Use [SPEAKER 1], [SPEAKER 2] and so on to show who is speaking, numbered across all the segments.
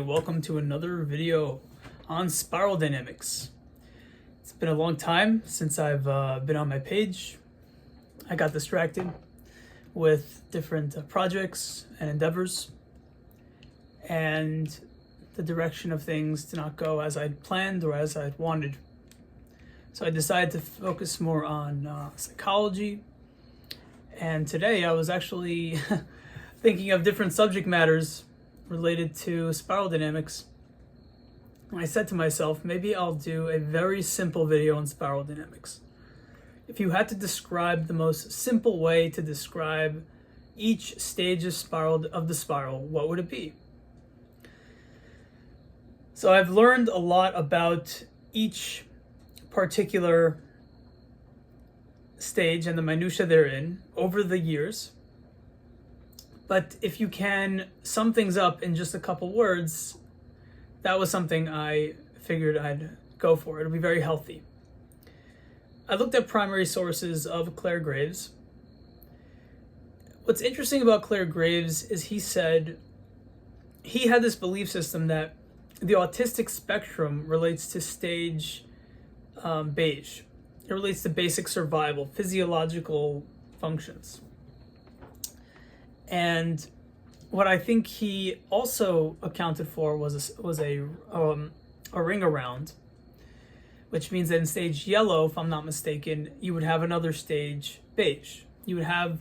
[SPEAKER 1] welcome to another video on spiral dynamics. It's been a long time since I've been on my page. I got distracted with different projects and endeavors, and the direction of things did not go as I'd planned or as I'd wanted. So I decided to focus more on psychology, and today I was actually thinking of different subject matters related to spiral dynamics. And I said to myself, maybe I'll do a very simple video on spiral dynamics. If you had to describe the most simple way to describe each stage of the spiral, what would it be? So I've learned a lot about each particular stage and the minutiae therein over the years. But if you can sum things up in just a couple words, that was something I figured I'd go for. It'll be very healthy. I looked at primary sources of Clare Graves. What's interesting about Clare Graves is he said he had this belief system that the autistic spectrum relates to stage beige. It relates to basic survival, physiological functions. And what I think he also accounted for was a ring around, which means that in stage yellow, if I'm not mistaken, you would have another stage beige. You would have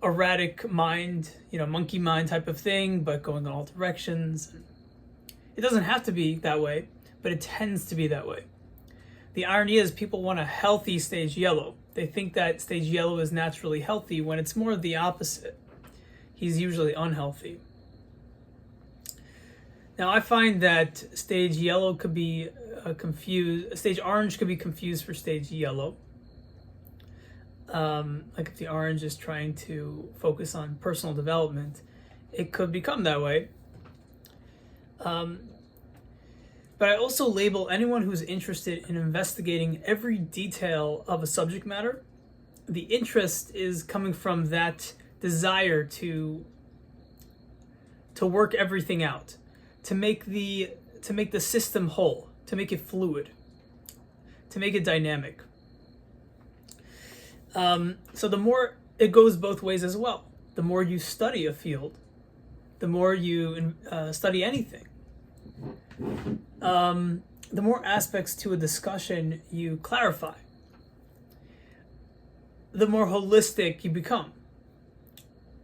[SPEAKER 1] erratic mind, monkey mind type of thing, but going in all directions. It doesn't have to be that way, but it tends to be that way. The irony is people want a healthy stage yellow. They think that stage yellow is naturally healthy when it's more of the opposite. He's usually unhealthy. Now I find that stage yellow could be stage orange could be confused for stage yellow. Like if the orange is trying to focus on personal development, it could become that way. But I also label anyone who's interested in investigating every detail of a subject matter. The interest is coming from that desire to work everything out, to make the system whole, to make it fluid, to make it dynamic. So the more it goes both ways as well. The more you study a field, the more you study anything, the more aspects to a discussion you clarify, the more holistic you become.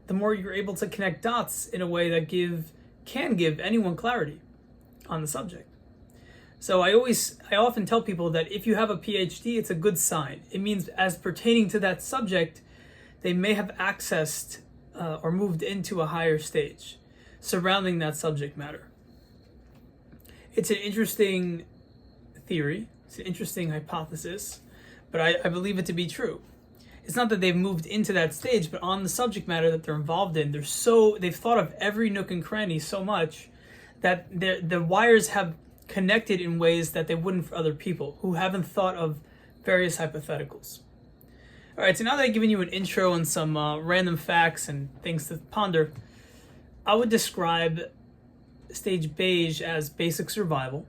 [SPEAKER 1] The more you're able to connect dots in a way that can give anyone clarity on the subject. So I often tell people that if you have a PhD, it's a good sign. It means as pertaining to that subject, they may have accessed or moved into a higher stage surrounding that subject matter. It's an interesting theory. It's an interesting hypothesis, but I believe it to be true. It's not that they've moved into that stage, but on the subject matter that they're involved in, they've thought of every nook and cranny so much that the wires have connected in ways that they wouldn't for other people who haven't thought of various hypotheticals. All right, so now that I've given you an intro and some random facts and things to ponder, I would describe stage beige as basic survival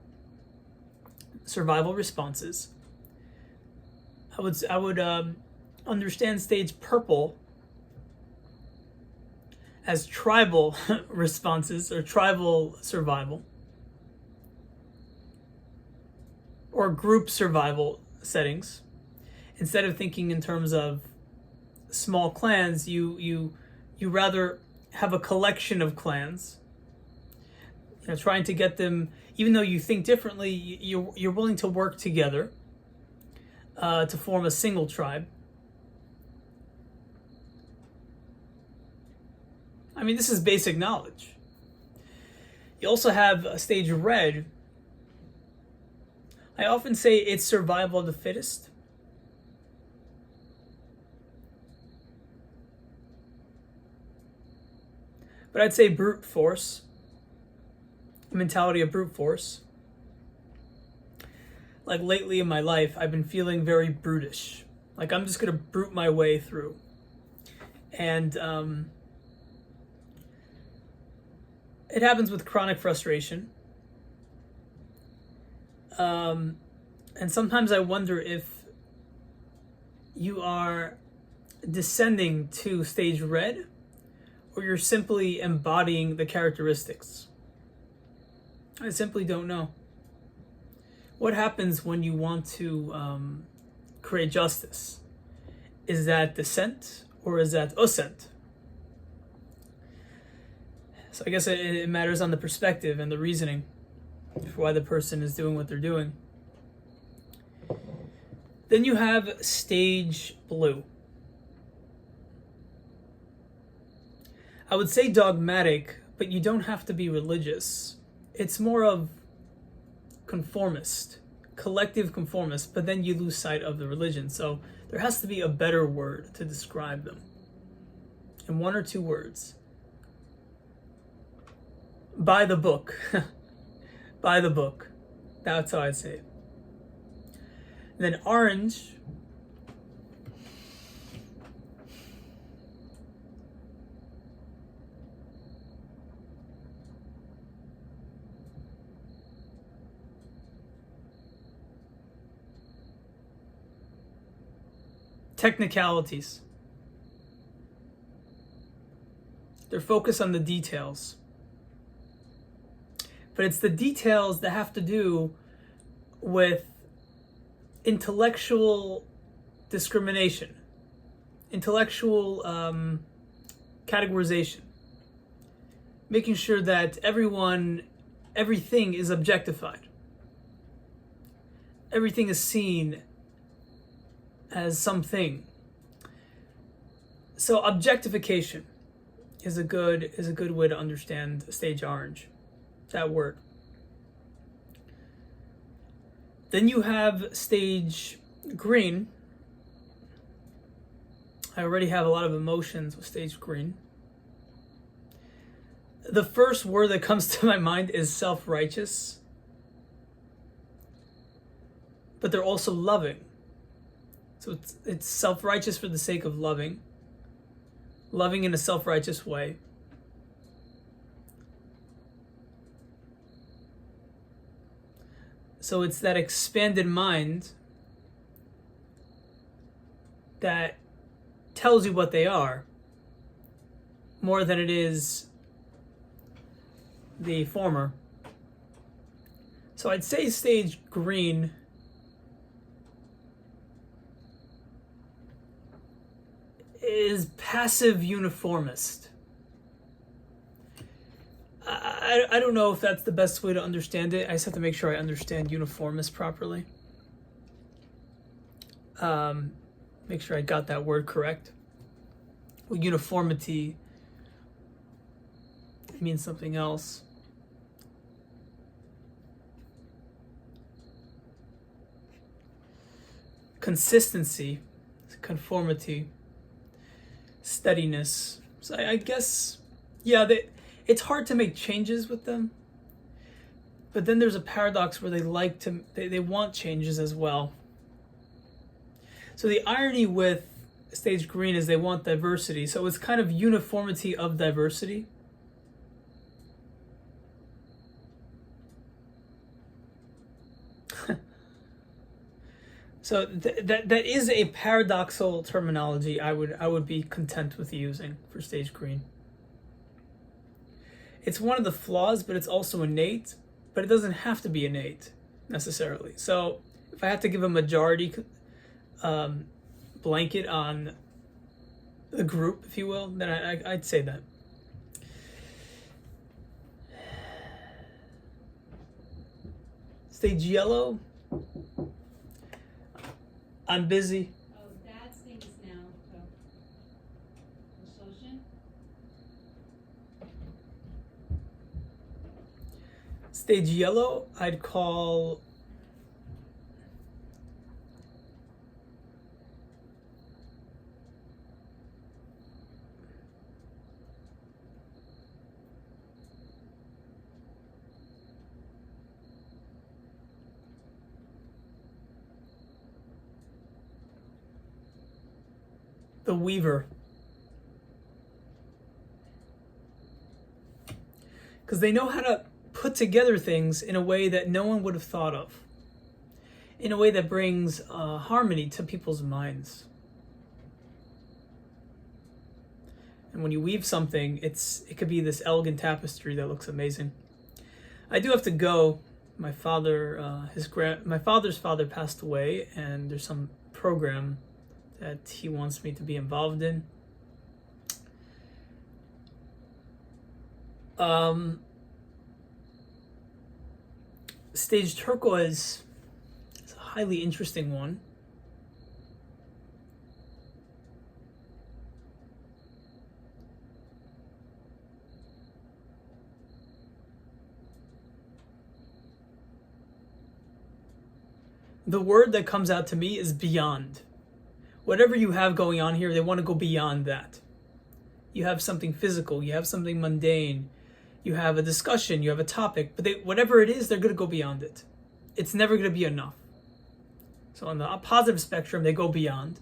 [SPEAKER 1] responses. I would understand stage purple as tribal responses or tribal survival or group survival settings. Instead of thinking in terms of small clans, you rather have a collection of clans, trying to get them, even though you think differently, you're willing to work together to form a single tribe. I mean, this is basic knowledge. You also have a stage red. I often say it's survival of the fittest. But I'd say brute force, the mentality of brute force. Like lately in my life, I've been feeling very brutish. Like I'm just gonna brute my way through. And it happens with chronic frustration. And sometimes I wonder if you are descending to stage red, or you're simply embodying the characteristics. I simply don't know. What happens when you want to create justice? Is that descent or is that ascent? So I guess it matters on the perspective and the reasoning for why the person is doing what they're doing. Then you have stage blue. I would say dogmatic, but you don't have to be religious. It's more of conformist, collective conformist, but then you lose sight of the religion. So there has to be a better word to describe them. In one or two words. By the book. By the book. That's how I'd say it. And then orange. Technicalities. They're focused on the details. But it's the details that have to do with intellectual discrimination, intellectual categorization, making sure that everything is objectified. Everything is seen as something. So objectification is a good way to understand stage orange, that word. Then you have stage green. I already have a lot of emotions with stage green. The first word that comes to my mind is self-righteous. But they're also loving. So it's self-righteous for the sake of loving. Loving in a self-righteous way. So it's that expanded mind that tells you what they are more than it is the former. So I'd say stage green is passive uniformist. I don't know if that's the best way to understand it. I just have to make sure I understand uniformist properly. Make sure I got that word correct. Well, uniformity, it means something else. Consistency, conformity, steadiness. So I guess, yeah, it's hard to make changes with them. But then there's a paradox where they want changes as well. So the irony with stage green is they want diversity. So it's kind of uniformity of diversity. So that is a paradoxical terminology I would be content with using for stage green. It's one of the flaws, but it's also innate, but it doesn't have to be innate necessarily. So if I had to give a majority blanket on the group, if you will, then I'd say that. Stage yellow. I'm busy.
[SPEAKER 2] Oh, Dad sings now. So.
[SPEAKER 1] Stage yellow, I'd call the weaver. Because they know how to put together things in a way that no one would have thought of. in a way that brings harmony to people's minds. And when you weave something, it could be this elegant tapestry that looks amazing. I do have to go. My father's father passed away, and there's some program that he wants me to be involved in. Stage Turquoise is a highly interesting one. The word that comes out to me is beyond. Whatever you have going on here, they want to go beyond that. You have something physical, you have something mundane, you have a discussion, you have a topic, but whatever it is, they're going to go beyond it. It's never going to be enough. So on the positive spectrum, they go beyond.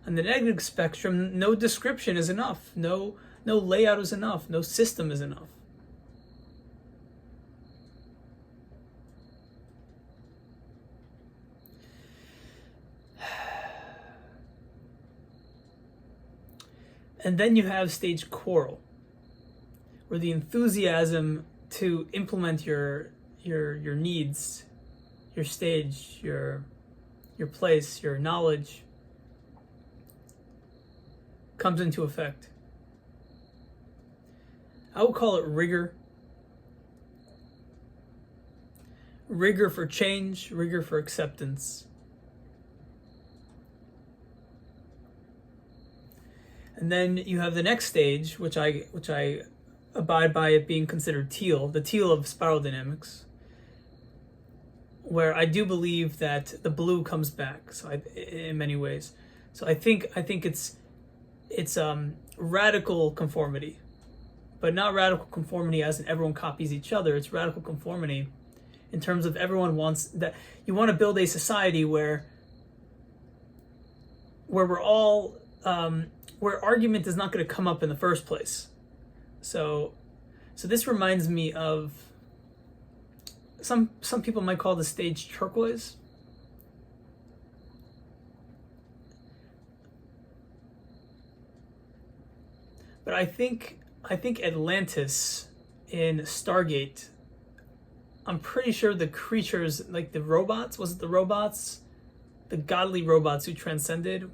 [SPEAKER 1] On the negative spectrum, no description is enough. No layout is enough. No system is enough. And then you have stage Coral, where the enthusiasm to implement your needs, your stage, your place, your knowledge comes into effect. I would call it rigor. Rigor for change, rigor for acceptance. And then you have the next stage, which I abide by it being considered teal, the teal of spiral dynamics, where I do believe that the blue comes back. So in many ways, so I think it's radical conformity, but not radical conformity as in everyone copies each other. It's radical conformity in terms of everyone wants that. You want to build a society where we're all where argument is not going to come up in the first place. So this reminds me of some people might call the stage turquoise. But I think Atlantis in Stargate, I'm pretty sure the creatures, like the robots, was it the robots? The godly robots who transcended?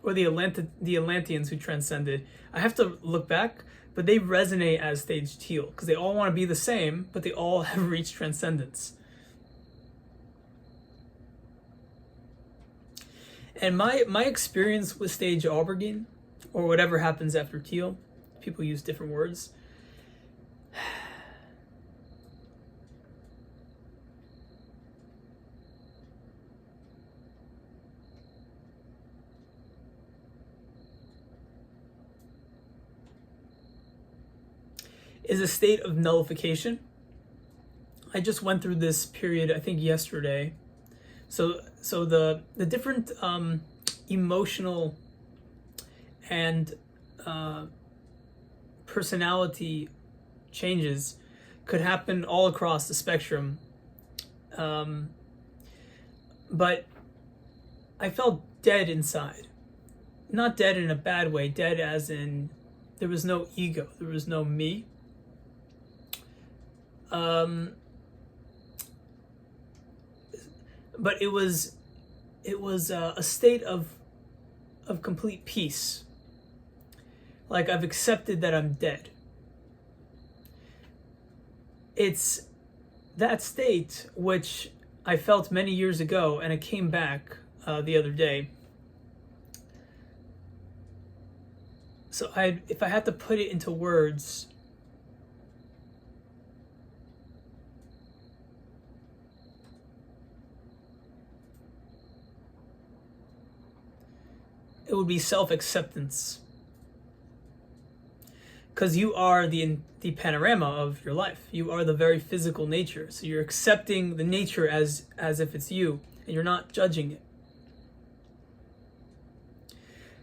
[SPEAKER 1] Or the Atlanteans who transcended. I have to look back, but they resonate as stage teal because they all want to be the same, but they all have reached transcendence. And my experience with stage aubergine, or whatever happens after teal, people use different words. Is a state of nullification. I just went through this period, I think yesterday. So the different emotional and personality changes could happen all across the spectrum. But I felt dead inside. Not dead in a bad way, dead as in there was no ego, there was no me. But it was a state of complete peace. Like I've accepted that I'm dead. It's that state which I felt many years ago, and it came back the other day. So if I had to put it into words, it would be self-acceptance. Because you are the panorama of your life. You are the very physical nature. So you're accepting the nature as if it's you, and you're not judging it.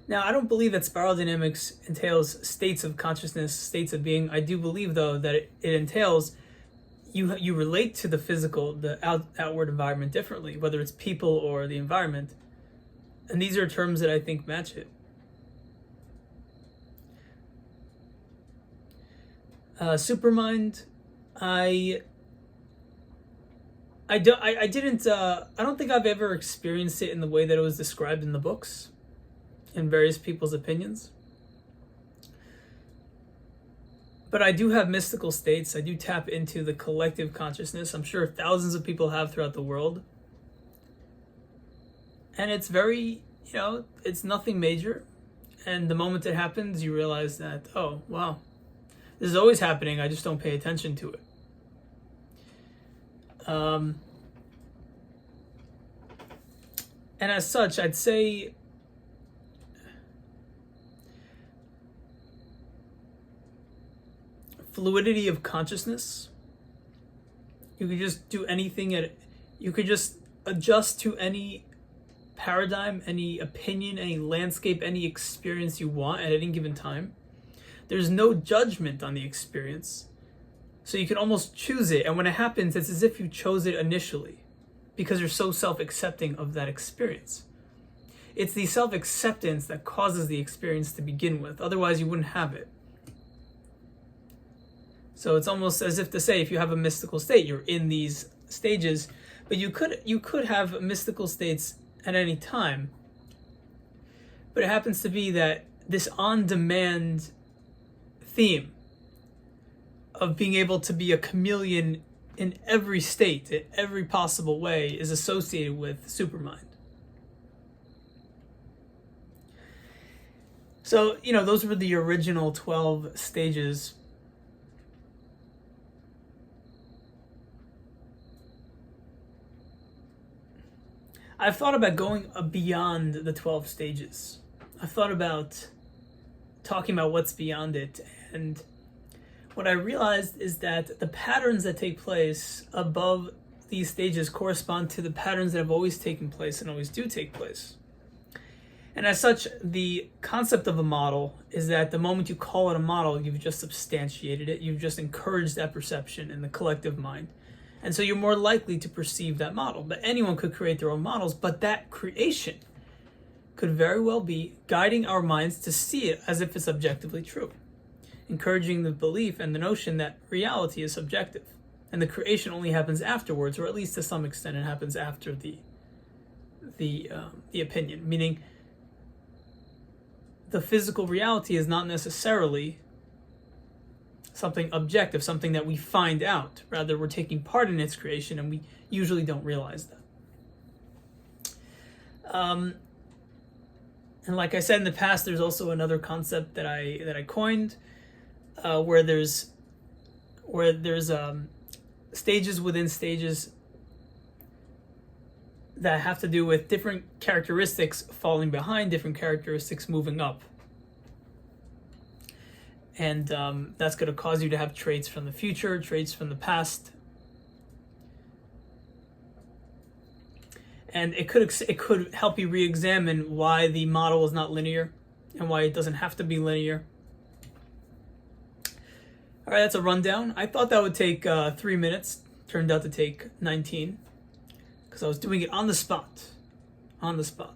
[SPEAKER 1] Now, I don't believe that spiral dynamics entails states of consciousness, states of being. I do believe, though, that it entails you relate to the physical, the outward environment differently, whether it's people or the environment. And these are terms that I think match it. Supermind, I don't think I've ever experienced it in the way that it was described in the books, in various people's opinions. But I do have mystical states. I do tap into the collective consciousness. I'm sure thousands of people have throughout the world. And it's very, it's nothing major. And the moment it happens, you realize that, oh, wow, this is always happening. I just don't pay attention to it. And as such, I'd say fluidity of consciousness. You could just do anything you could just adjust to any paradigm, any opinion, any landscape, any experience you want at any given time. There's no judgment on the experience. So you can almost choose it. And when it happens, it's as if you chose it initially because you're so self-accepting of that experience. It's the self-acceptance that causes the experience to begin with. Otherwise, you wouldn't have it. So it's almost as if to say, if you have a mystical state, you're in these stages, but you could have mystical states at any time. But it happens to be that this on-demand theme of being able to be a chameleon in every state, in every possible way, is associated with Supermind. So, those were the original 12 stages. I've thought about going beyond the 12 stages. I've thought about talking about what's beyond it. And what I realized is that the patterns that take place above these stages correspond to the patterns that have always taken place and always do take place. And as such, the concept of a model is that the moment you call it a model, you've just substantiated it. You've just encouraged that perception in the collective mind. And so you're more likely to perceive that model. But anyone could create their own models, but that creation could very well be guiding our minds to see it as if it's objectively true, encouraging the belief and the notion that reality is subjective, and the creation only happens afterwards, or at least to some extent it happens after the opinion, meaning the physical reality is not necessarily something objective, something that we find out. Rather, we're taking part in its creation, and we usually don't realize that. And like I said in the past, there's also another concept that I coined, where there's stages within stages that have to do with different characteristics falling behind, different characteristics moving up. And that's going to cause you to have traits from the future, traits from the past. And it could help you re-examine why the model is not linear and why it doesn't have to be linear. All right, that's a rundown. I thought that would take 3 minutes. Turned out to take 19 because I was doing it on the spot. On the spot.